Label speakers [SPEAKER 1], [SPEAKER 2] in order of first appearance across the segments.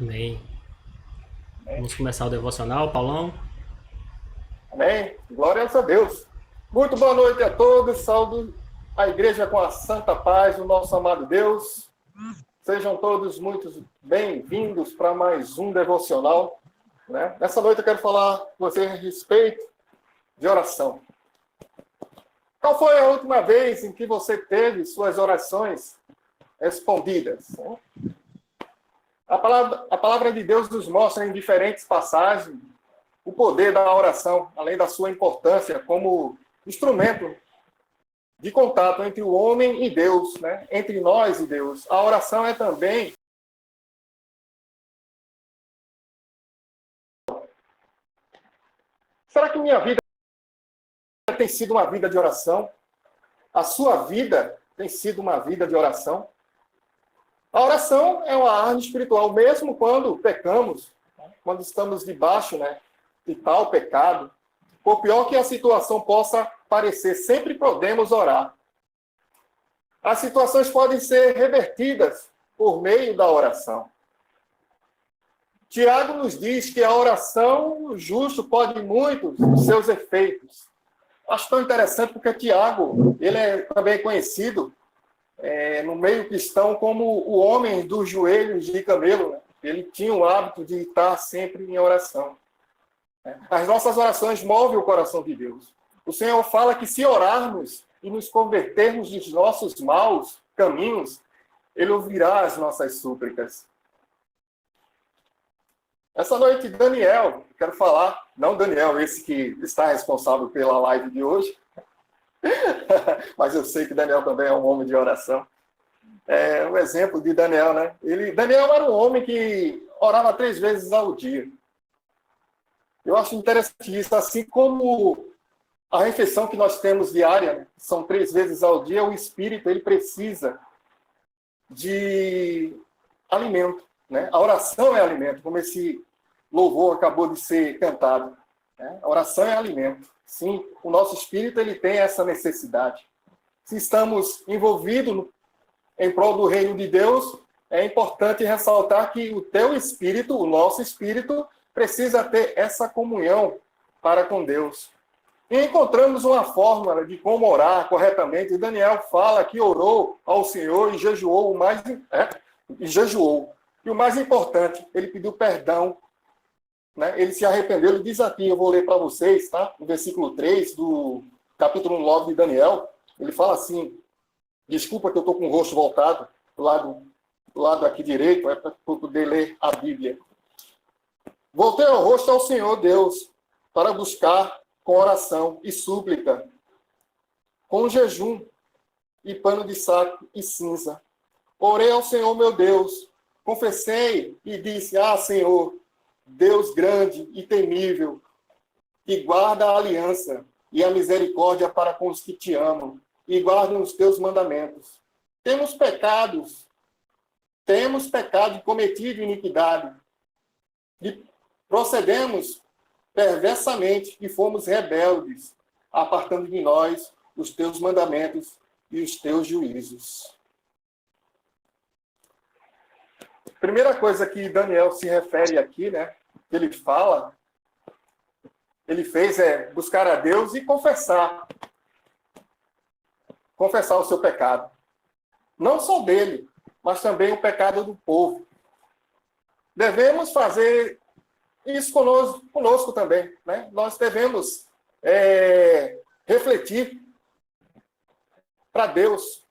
[SPEAKER 1] Amém. Vamos começar o devocional, Paulão.
[SPEAKER 2] Amém? Glórias a Deus. Muito boa noite a todos. Saúdo a igreja com a santa paz do nosso amado Deus. Sejam todos muito bem-vindos para mais um devocional. Né? Nessa noite eu quero falar com você a respeito de oração. Qual foi a última vez em que você teve suas orações respondidas? A palavra de Deus nos mostra em diferentes passagens o poder da oração, além da sua importância como instrumento de contato entre o homem e Deus, né? Entre nós e Deus. A oração é também será que minha vida tem sido uma vida de oração? A sua vida tem sido uma vida de oração? A oração é uma arma espiritual, mesmo quando pecamos, quando estamos debaixo, né, de tal pecado. Por pior que a situação possa parecer, sempre podemos orar. As situações podem ser revertidas por meio da oração. Tiago nos diz que a oração do justo pode muitos dos seus efeitos. Acho tão interessante porque Tiago, ele é também conhecido no meio cristão como o homem dos joelhos de camelo. Né? Ele tinha o hábito de estar sempre em oração. As nossas orações movem o coração de Deus. O Senhor fala que se orarmos e nos convertermos dos nossos maus caminhos, Ele ouvirá as nossas súplicas. Essa noite, Daniel, quero falar, não Daniel, esse que está responsável pela live de hoje, mas eu sei que Daniel também é um homem de oração. É um exemplo de Daniel, né? Daniel era um homem que orava 3 vezes ao dia. Eu acho interessante isso, assim como a refeição que nós temos diária, né? São 3 vezes ao dia, o espírito ele precisa de alimento, né? A oração é alimento, como esse louvor acabou de ser cantado. Né? A oração é alimento. Sim, o nosso espírito ele tem essa necessidade. Se estamos envolvidos em prol do reino de Deus, é importante ressaltar que o teu espírito, o nosso espírito, precisa ter essa comunhão para com Deus. E encontramos uma fórmula de como orar corretamente. Daniel fala que orou ao Senhor e jejuou E o mais importante, ele pediu perdão. Né? Ele se arrependeu. Ele diz aqui, eu vou ler para vocês, tá? No versículo 3 do capítulo 9 de Daniel. Ele fala assim, desculpa que eu estou com o rosto voltado do lado aqui direito, é para poder ler a Bíblia. Voltei o rosto ao Senhor Deus para buscar com oração e súplica, com jejum e pano de saco e cinza. Orei ao Senhor meu Deus, confessei e disse, Senhor, Deus grande e temível, que guarda a aliança e a misericórdia para com os que te amam e guardam os teus mandamentos. Temos pecado e cometido iniquidade. E procedemos perversamente e fomos rebeldes, apartando de nós os teus mandamentos e os teus juízos. Primeira coisa que Daniel se refere aqui, né, que ele fala, ele fez buscar a Deus e confessar o seu pecado. Não só dele, mas também o pecado do povo. Devemos fazer isso conosco também. Né? Nós devemos refletir para Deus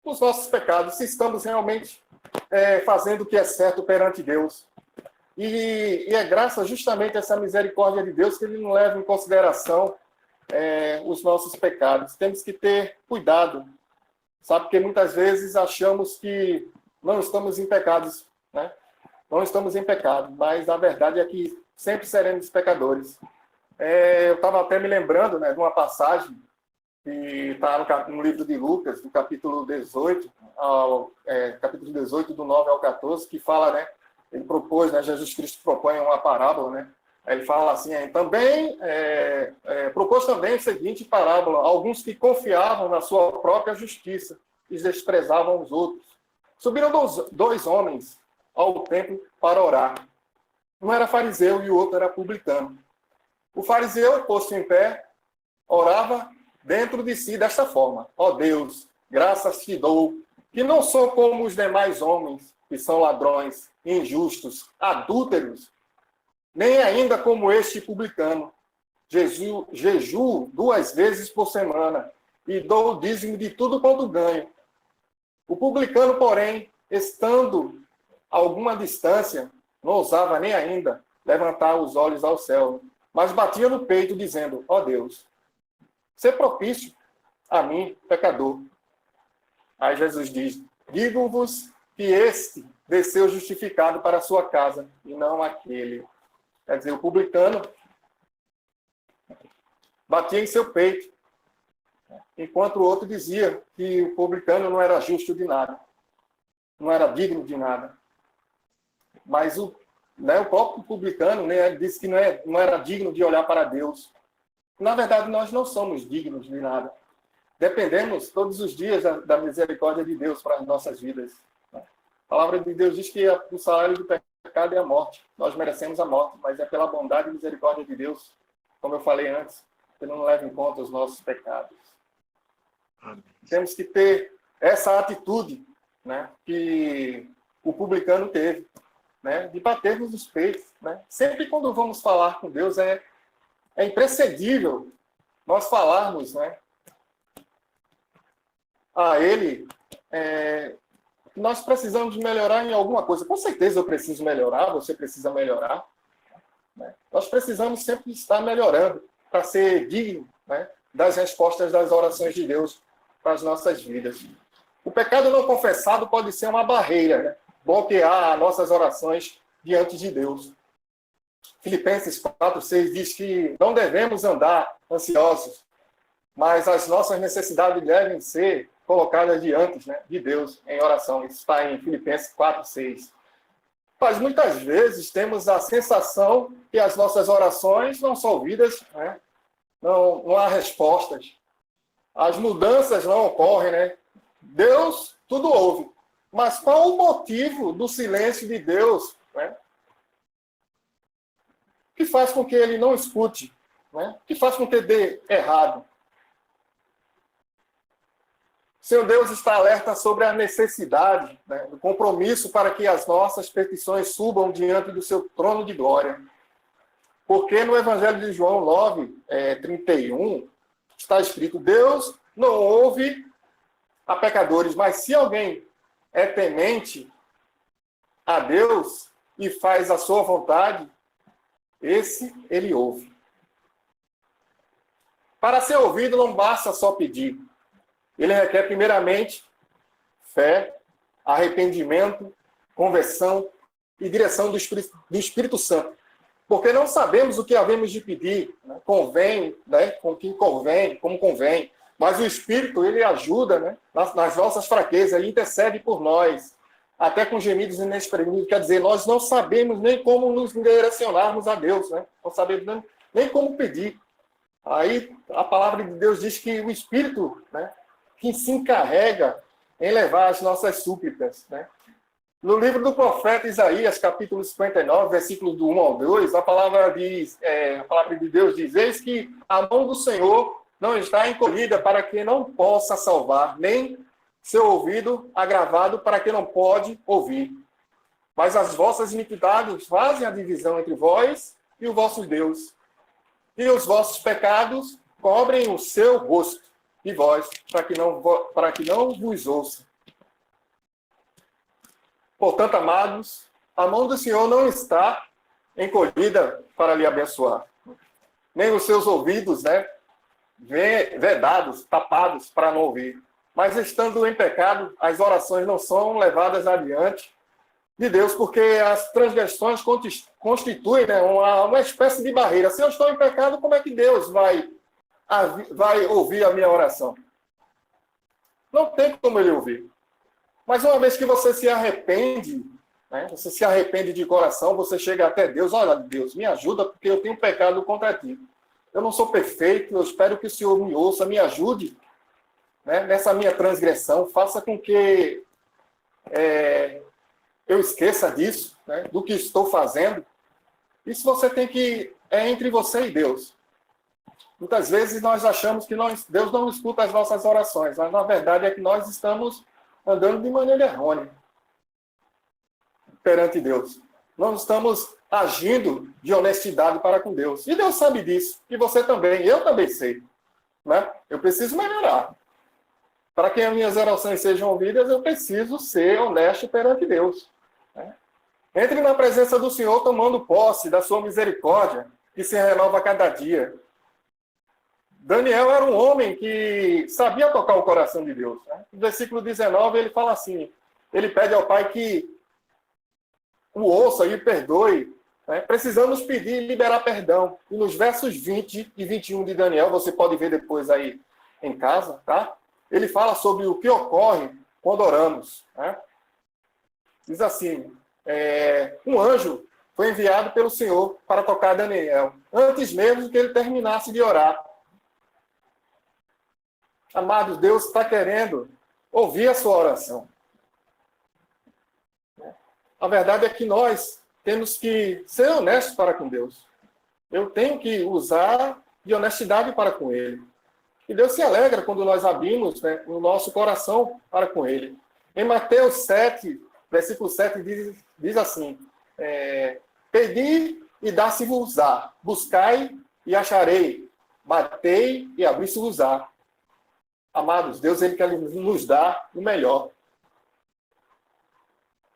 [SPEAKER 2] os nossos pecados, se estamos realmente fazendo o que é certo perante Deus. E é graças justamente a essa misericórdia de Deus que Ele não leva em consideração os nossos pecados. Temos que ter cuidado, sabe? Porque muitas vezes achamos que não estamos em pecados, né? Não estamos em pecado, mas a verdade é que sempre seremos pecadores. Eu estava até me lembrando, né, de uma passagem que está no livro de Lucas, do capítulo 18, capítulo 18, do 9 ao 14, que fala, né, ele propôs, né, Jesus Cristo propõe uma parábola, né, ele fala assim, propôs também a seguinte parábola, alguns que confiavam na sua própria justiça e desprezavam os outros. Subiram dois homens ao templo para orar. Um era fariseu e o outro era publicano. O fariseu, posto em pé, orava dentro de si desta forma: ó Deus, graças te dou, que não sou como os demais homens, que são ladrões, injustos, adúlteros, nem ainda como este publicano. Jejuo 2 vezes por semana e dou o dízimo de tudo quanto ganho. O publicano, porém, estando a alguma distância, não ousava nem ainda levantar os olhos ao céu, mas batia no peito, dizendo: ó Deus, sê propício a mim, pecador. Aí Jesus diz: digo-vos que este desceu justificado para a sua casa, e não aquele. Quer dizer, o publicano batia em seu peito, enquanto o outro dizia que o publicano não era justo de nada, não era digno de nada. Mas o próprio publicano, né, disse que não era digno de olhar para Deus. Na verdade, nós não somos dignos de nada. Dependemos todos os dias da misericórdia de Deus para as nossas vidas. A palavra de Deus diz que o salário do pecado é a morte. Nós merecemos a morte, mas é pela bondade e misericórdia de Deus, como eu falei antes, que não leva em conta os nossos pecados. Amém. Temos que ter essa atitude, né, que o publicano teve, né, de batermos os peitos. Né? Sempre quando vamos falar com Deus, é imprescindível nós falarmos, né, a Ele. Nós precisamos melhorar em alguma coisa. Com certeza eu preciso melhorar, você precisa melhorar. Né? Nós precisamos sempre estar melhorando para ser digno, né, das respostas das orações de Deus para as nossas vidas. O pecado não confessado pode ser uma barreira, né, bloquear nossas orações diante de Deus. Filipenses 4:6 diz que não devemos andar ansiosos, mas as nossas necessidades devem ser colocadas diante, né, de Deus em oração. Isso está em Filipenses 4:6. Mas muitas vezes temos a sensação que as nossas orações não são ouvidas, né? Não há respostas. As mudanças não ocorrem, né? Deus tudo ouve. Mas qual o motivo do silêncio de Deus, né? Que faz com que ele não escute, né? Que faz com que dê errado. Seu Deus está alerta sobre a necessidade, né, do compromisso para que as nossas petições subam diante do seu trono de glória. Porque no Evangelho de João 9:31, está escrito: Deus não ouve a pecadores, mas se alguém é temente a Deus e faz a sua vontade, esse ele ouve. Para ser ouvido não basta só pedir. Ele requer, primeiramente, fé, arrependimento, conversão e direção do Espírito Santo. Porque não sabemos o que havemos de pedir, né? Convém, né? Com quem convém, como convém. Mas o Espírito, ele ajuda, né, nas nossas fraquezas, ele intercede por nós, até com gemidos inexprimíveis. Quer dizer, nós não sabemos nem como nos direcionarmos a Deus, né? Não sabemos nem como pedir. Aí a palavra de Deus diz que o Espírito, né, que se encarrega em levar as nossas súplicas, né? No livro do profeta Isaías, capítulo 59, versículos do 1 ao 2, a palavra de Deus diz: eis que a mão do Senhor não está encolhida para que não possa salvar, nem seu ouvido agravado para que não pode ouvir. Mas as vossas iniquidades fazem a divisão entre vós e o vosso Deus. E os vossos pecados cobrem o seu rosto e vós, para que não vos ouça. Portanto, amados, a mão do Senhor não está encolhida para lhe abençoar, nem os seus ouvidos, né, vedados, tapados para não ouvir. Mas estando em pecado, as orações não são levadas adiante de Deus, porque as transgressões constituem, né, uma espécie de barreira. Se eu estou em pecado, como é que Deus vai ouvir a minha oração? Não tem como ele ouvir. Mas uma vez que você se arrepende, né, você se arrepende de coração, você chega até Deus: olha, Deus, me ajuda porque eu tenho pecado contra ti. Eu não sou perfeito, eu espero que o Senhor me ouça, me ajude, né, nessa minha transgressão, faça com que eu esqueça disso, né, do que estou fazendo. Isso você tem que... É entre você e Deus. Muitas vezes nós achamos que Deus não escuta as nossas orações, mas na verdade é que nós estamos andando de maneira errônea perante Deus. Nós estamos agindo de honestidade para com Deus. E Deus sabe disso. E você também. Eu também sei. Né? Eu preciso melhorar. Para que as minhas orações sejam ouvidas, eu preciso ser honesto perante Deus. Né? Entre na presença do Senhor tomando posse da sua misericórdia, que se renova a cada dia. Daniel era um homem que sabia tocar o coração de Deus. Né? No versículo 19, ele fala assim, ele pede ao Pai que o ouça e o perdoe. Né? Precisamos pedir e liberar perdão. E nos versos 20 e 21 de Daniel, você pode ver depois aí em casa, tá? Ele fala sobre o que ocorre quando oramos. Né? Diz assim, um anjo foi enviado pelo Senhor para tocar Daniel, antes mesmo que ele terminasse de orar. Amados, Deus está querendo ouvir a sua oração. A verdade é que nós temos que ser honestos para com Deus. Eu tenho que usar de honestidade para com Ele. E Deus se alegra quando nós abrimos, né, o nosso coração para com Ele. Em Mateus 7, versículo 7, diz assim, pedi e dá-se-vos-á, buscai e acharei, batei e abri-se-vos-á. Amados, Deus ele quer nos dar o melhor.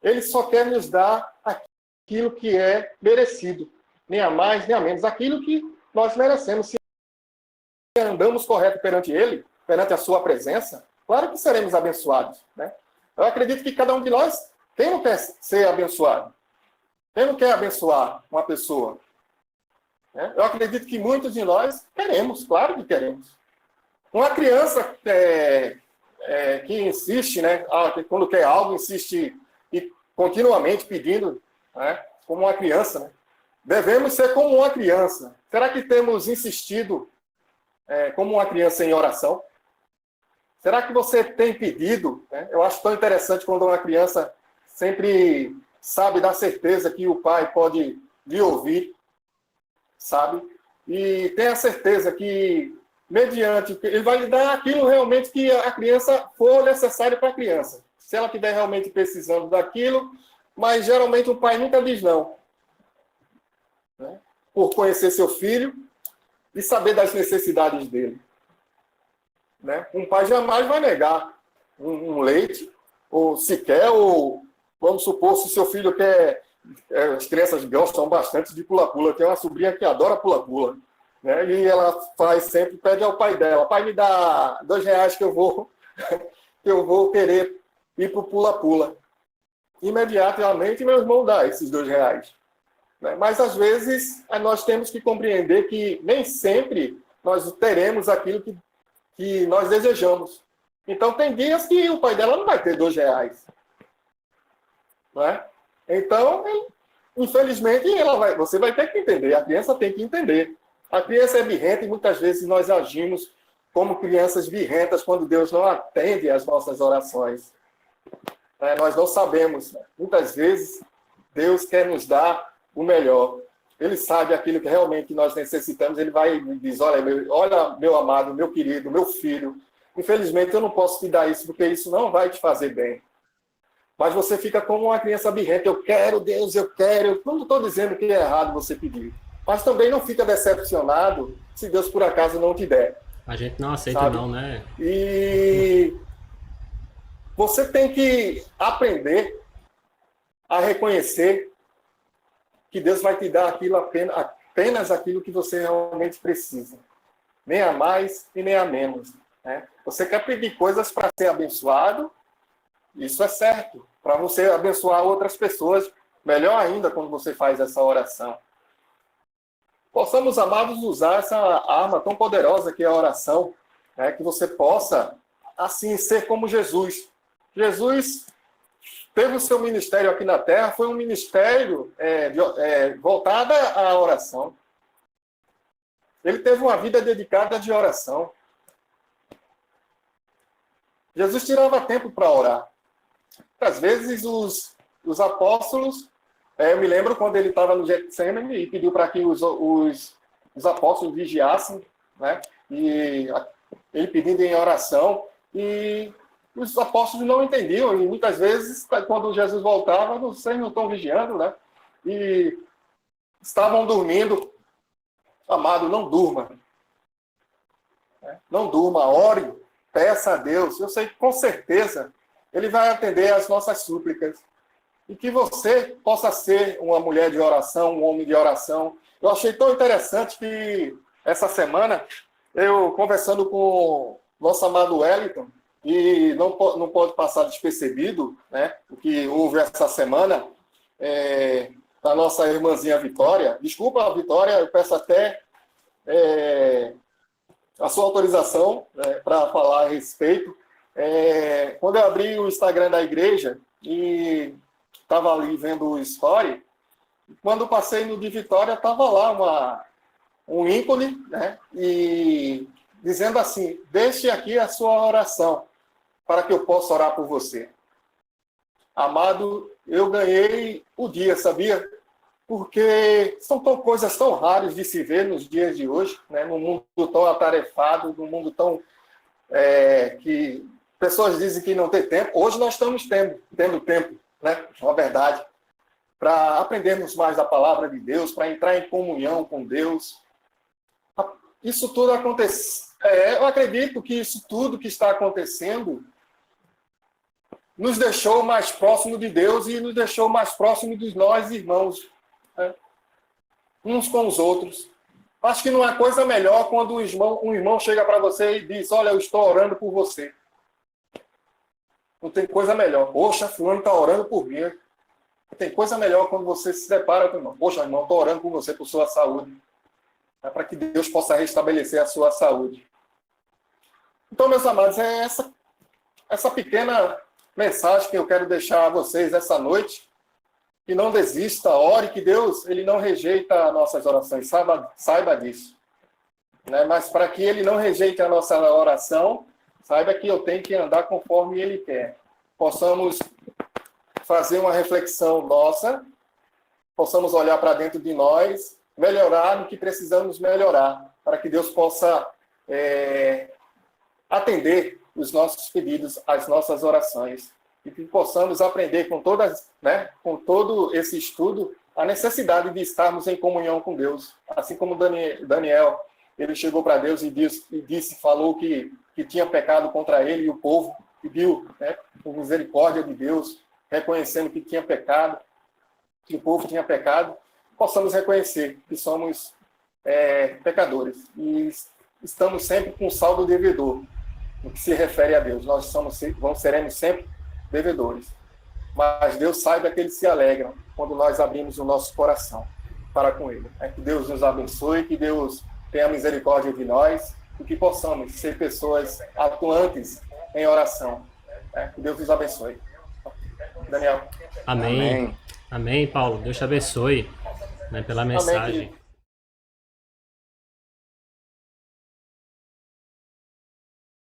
[SPEAKER 2] Ele só quer nos dar aquilo que é merecido, nem a mais, nem a menos, aquilo que nós merecemos. Se andamos correto perante Ele, perante a sua presença, claro que seremos abençoados. Né? Eu acredito que cada um de nós, quem não quer ser abençoado? Quem não quer abençoar uma pessoa? Né? Eu acredito que muitos de nós queremos, claro que queremos. Uma criança que insiste, né, quando quer algo, insiste e continuamente pedindo, né, como uma criança. Né? Devemos ser como uma criança. Será que temos insistido como uma criança em oração? Será que você tem pedido? Né? Eu acho tão interessante quando uma criança sempre sabe da certeza que o pai pode lhe ouvir, sabe? E tem a certeza que mediante, ele vai lhe dar aquilo realmente que a criança for necessário para a criança. Se ela estiver realmente precisando daquilo, mas geralmente o pai nunca diz não. Né? Por conhecer seu filho e saber das necessidades dele. Né? Um pai jamais vai negar um leite, ou sequer, ou vamos supor, se seu filho quer... as crianças gostam bastante de pula-pula. Tem uma sobrinha que adora pula-pula. Né? E ela faz sempre, pede ao pai dela, pai, me dá R$2 que eu vou querer ir para o pula-pula. Imediatamente meu irmão dá esses R$2. Né? Mas às vezes nós temos que compreender que nem sempre nós teremos aquilo que nós desejamos. Então tem dias que o pai dela não vai ter R$2. Né? Então, infelizmente, você vai ter que entender, a criança tem que entender. A criança é birrenta e muitas vezes nós agimos como crianças birrentas quando Deus não atende às nossas orações. Nós não sabemos. Muitas vezes Deus quer nos dar o melhor. Ele sabe aquilo que realmente nós necessitamos. Ele vai e diz, olha, meu amado, meu querido, meu filho, infelizmente eu não posso te dar isso porque isso não vai te fazer bem. Mas você fica como uma criança birrenta. Eu quero, Deus, eu quero. Eu não estou dizendo que é errado você pedir. Mas também não fica decepcionado se Deus por acaso não te der.
[SPEAKER 1] A gente não aceita,
[SPEAKER 2] sabe?
[SPEAKER 1] Não, né?
[SPEAKER 2] E você tem que aprender a reconhecer que Deus vai te dar aquilo apenas aquilo que você realmente precisa. Nem a mais e nem a menos. Né? Você quer pedir coisas para ser abençoado, isso é certo. Para você abençoar outras pessoas, melhor ainda quando você faz essa oração. Possamos, amados, usar essa arma tão poderosa que é a oração, né? Que você possa, assim, ser como Jesus. Jesus teve o seu ministério aqui na Terra, foi um ministério voltado à oração. Ele teve uma vida dedicada de oração. Jesus tirava tempo para orar. Às vezes, os apóstolos, eu me lembro quando ele estava no Getsemane e pediu para que os apóstolos vigiassem, né? E ele pedindo em oração, e os apóstolos não entendiam, e muitas vezes, quando Jesus voltava, vocês não estão vigiando, né? E estavam dormindo. Amado, não durma. Não durma, ore, peça a Deus. Eu sei que com certeza Ele vai atender às nossas súplicas. E que você possa ser uma mulher de oração, um homem de oração. Eu achei tão interessante que essa semana, eu conversando com o nosso amado Wellington, e não pode passar despercebido, né, o que houve essa semana, da nossa irmãzinha Vitória. Desculpa, Vitória, eu peço até a sua autorização para falar a respeito. Quando eu abri o Instagram da igreja e estava ali vendo o story, quando eu passei no de Vitória, estava lá um ícone, né, e dizendo assim: deixe aqui a sua oração para que eu possa orar por você. Amado, eu ganhei o dia, sabia? Porque são coisas tão raras de se ver nos dias de hoje, né? Num mundo tão atarefado, num mundo tão que pessoas dizem que não tem tempo. Hoje nós estamos tendo tempo, né? Na verdade, para aprendermos mais da palavra de Deus, para entrar em comunhão com Deus. Isso tudo acontece. Eu acredito que isso tudo que está acontecendo nos deixou mais próximo de Deus e nos deixou mais próximo dos nós irmãos, né? Uns com os outros. Acho que não há coisa melhor quando um irmão chega para você e diz: olha, eu estou orando por você. Não tem coisa melhor. Poxa, fulano está orando por mim. Tem coisa melhor quando você se depara com o irmão. Poxa, irmão, estou orando por você, por sua saúde. É para que Deus possa restabelecer a sua saúde. Então, meus amados, é essa pequena mensagem que eu quero deixar a vocês essa noite. Que não desista, ore, que Deus ele não rejeita nossas orações, saiba disso. Né? Mas para que Ele não rejeite a nossa oração, saiba que eu tenho que andar conforme Ele quer. Possamos fazer uma reflexão nossa, possamos olhar para dentro de nós, melhorar no que precisamos melhorar, para que Deus possa atender os nossos pedidos, as nossas orações. E que possamos aprender com todo esse estudo, a necessidade de estarmos em comunhão com Deus. Assim como Daniel, ele chegou para Deus e falou que tinha pecado contra ele e o povo, pediu, né, por misericórdia de Deus, reconhecendo que tinha pecado, que o povo tinha pecado, possamos reconhecer que somos pecadores e estamos sempre com saldo devedor no que se refere a Deus. Nós seremos sempre devedores. Mas Deus saiba que Ele se alegra quando nós abrimos o nosso coração para com Ele. Que Deus nos abençoe, que Deus tenha misericórdia de nós e que possamos ser pessoas atuantes em oração. Que Deus nos abençoe. Daniel.
[SPEAKER 1] Amém. Amém, Paulo. Deus te abençoe, né, pela mensagem.
[SPEAKER 2] Amém.